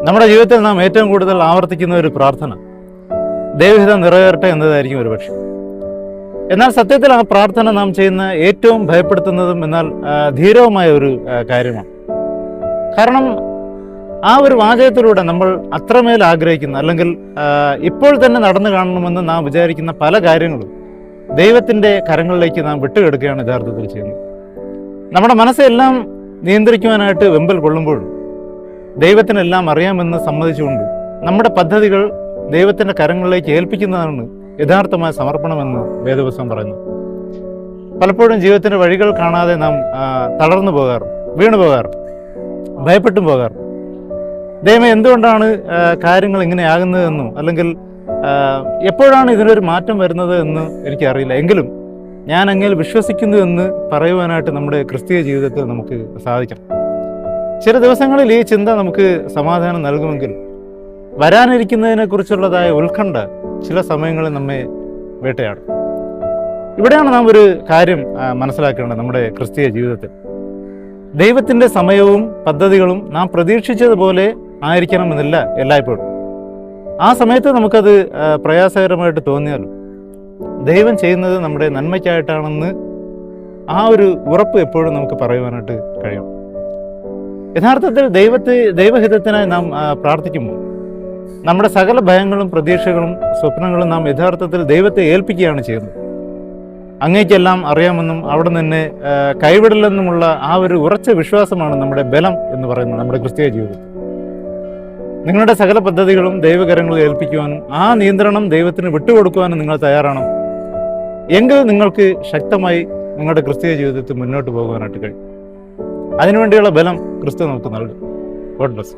നമ്മുടെ ജീവിതത്തിൽ നാം ഏറ്റവും കൂടുതൽ ആവർത്തിക്കുന്ന ഒരു പ്രാർത്ഥന ദൈവഹിതം നിറവേറട്ടെ എന്നതായിരിക്കും ഒരുപക്ഷെ. എന്നാൽ സത്യത്തിൽ ആ പ്രാർത്ഥന നാം ചെയ്യുന്ന ഏറ്റവും ഭയപ്പെടുത്തുന്നതും എന്നാൽ ധീരവുമായ ഒരു കാര്യമാണ്. കാരണം ആ ഒരു വാചകത്തിലൂടെ നമ്മൾ അത്രമേൽ ആഗ്രഹിക്കുന്ന അല്ലെങ്കിൽ ഇപ്പോൾ തന്നെ നടന്നു കാണണമെന്ന് നാം വിചാരിക്കുന്ന പല കാര്യങ്ങളും ദൈവത്തിൻ്റെ കരങ്ങളിലേക്ക് നാം വിട്ടുകിടക്കുകയാണ് യഥാർത്ഥത്തിൽ ചെയ്യുന്നത്. നമ്മുടെ മനസ്സെല്ലാം നിയന്ത്രിക്കുവാനായിട്ട് വെമ്പൽ കൊള്ളുമ്പോഴും ദൈവത്തിനെല്ലാം അറിയാമെന്ന് സമ്മതിച്ചുകൊണ്ട് നമ്മുടെ പദ്ധതികൾ ദൈവത്തിൻ്റെ കരങ്ങളിലേക്ക് ഏൽപ്പിക്കുന്നതാണ് യഥാർത്ഥമായ സമർപ്പണമെന്ന് വേദപുസ്തകം പറയുന്നു. പലപ്പോഴും ജീവിതത്തിൻ്റെ വഴികൾ കാണാതെ നാം തളർന്നു പോകാറ്, വീണു പോകാറ്, ഭയപ്പെട്ടും പോകാറ്. ദൈവമേ, എന്തുകൊണ്ടാണ് കാര്യങ്ങൾ ഇങ്ങനെയാകുന്നതെന്നും അല്ലെങ്കിൽ എപ്പോഴാണ് ഇതിനൊരു മാറ്റം വരുന്നത് എന്ന് എനിക്കറിയില്ല, എങ്കിലും ഞാൻ അങ്ങയിൽ വിശ്വസിക്കുന്നു എന്ന് പറയുവാനായിട്ട് നമ്മുടെ ക്രിസ്തീയ ജീവിതത്തിൽ നമുക്ക് സാധിക്കണം. ചില ദിവസങ്ങളിൽ ഈ ചിന്ത നമുക്ക് സമാധാനം നൽകുമെങ്കിൽ വരാനിരിക്കുന്നതിനെ കുറിച്ചുള്ളതായ ഉത്കണ്ഠ ചില സമയങ്ങളിൽ നമ്മെ വേട്ടയാടും. ഇവിടെയാണ് നാം ഒരു കാര്യം മനസ്സിലാക്കേണ്ടത്. നമ്മുടെ ക്രിസ്തീയ ജീവിതത്തിൽ ദൈവത്തിൻ്റെ സമയവും പദ്ധതികളും നാം പ്രതീക്ഷിച്ചതുപോലെ ആയിരിക്കണമെന്നില്ല എല്ലായ്പ്പോഴും. ആ സമയത്ത് നമുക്കത് പ്രയാസകരമായിട്ട് തോന്നിയാലും ദൈവം ചെയ്യുന്നത് നമ്മുടെ നന്മയ്ക്കായിട്ടാണെന്ന് ആ ഒരു ഉറപ്പ് എപ്പോഴും നമുക്ക് പറയുവാനായിട്ട് കഴിയും. യഥാർത്ഥത്തിൽ ദൈവഹിതത്തിനായി നാം പ്രാർത്ഥിക്കുമ്പോൾ നമ്മുടെ സകല ഭയങ്ങളും പ്രതീക്ഷകളും സ്വപ്നങ്ങളും നാം യഥാർത്ഥത്തിൽ ദൈവത്തെ ഏൽപ്പിക്കുകയാണ് ചെയ്യുന്നത്. അങ്ങേക്കെല്ലാം അറിയാമെന്നും അവിടെ നിന്ന് കൈവിടില്ലെന്നുമുള്ള ആ ഒരു ഉറച്ച വിശ്വാസമാണ് നമ്മുടെ ബലം എന്ന് പറയുന്നത് നമ്മുടെ ക്രിസ്തീയ ജീവിതത്തിൽ. നിങ്ങളുടെ സകല പദ്ധതികളും ദൈവകരങ്ങളിൽ ഏൽപ്പിക്കുവാനും ആ നിയന്ത്രണം ദൈവത്തിന് വിട്ടുകൊടുക്കുവാനും നിങ്ങൾ തയ്യാറാണ് എങ്കിൽ നിങ്ങൾക്ക് ശക്തമായി നിങ്ങളുടെ ക്രിസ്തീയ ജീവിതത്തിൽ മുന്നോട്ട് പോകുവാനായിട്ട് കഴിയും. അതിനുവേണ്ടിയുള്ള ബലം ക്രിസ്തു നമുക്ക് നൽകും. God bless.